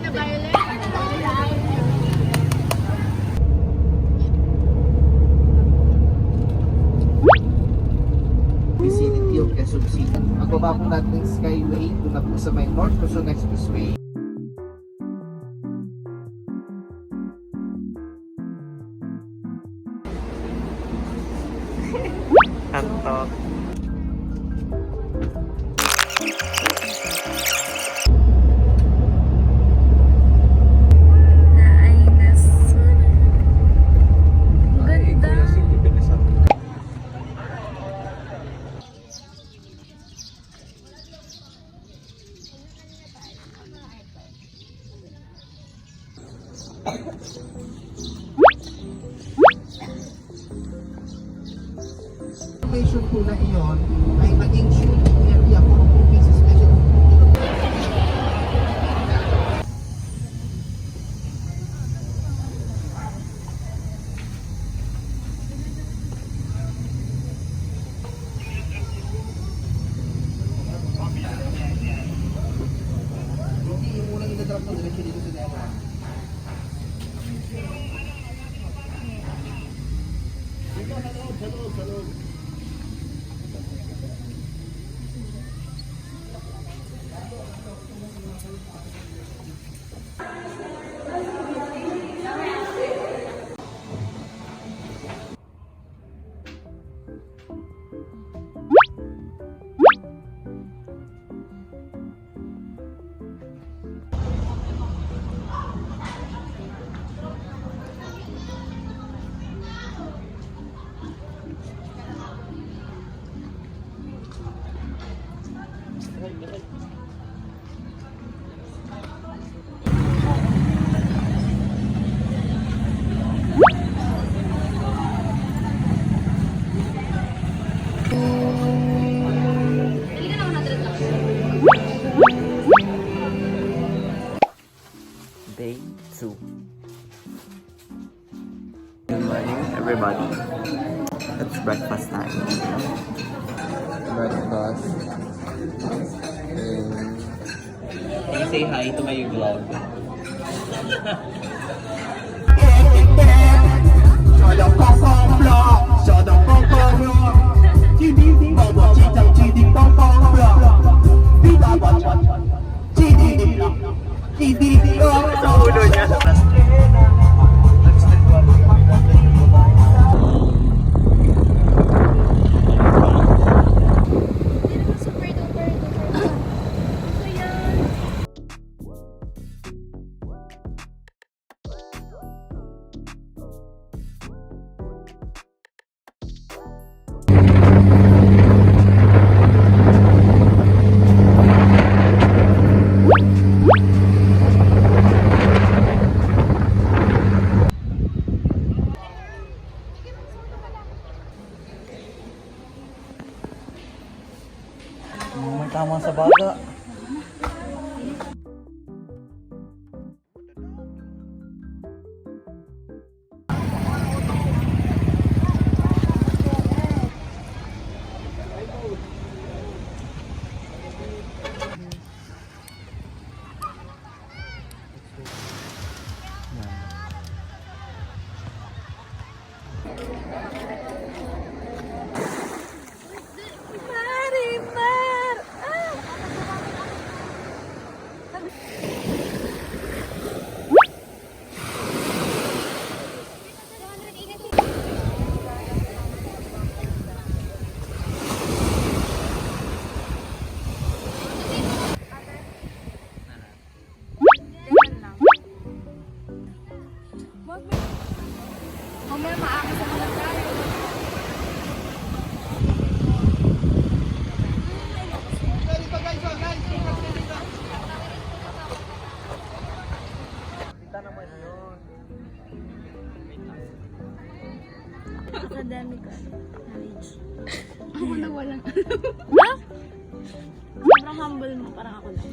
Vicinity of Quezon City. Ang baba po natin Skyway, doon na po sa may North Luzon Expressway. Kanto. Location po na iyon ay maging shooting area for movies, especially hindi yung unang inadrop mo diretso dito sa demo. Day 2. Good morning, everybody. It's breakfast time. Breakfast. Can you say hi to my vlog? Sa ulo niya. May tama sa baga. Mamaya maakas sa mga tayo. Academic knowledge. Ako na walang. Ha? Sobrang humble mo, parang ako lang.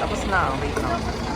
Tapos na, wait lang.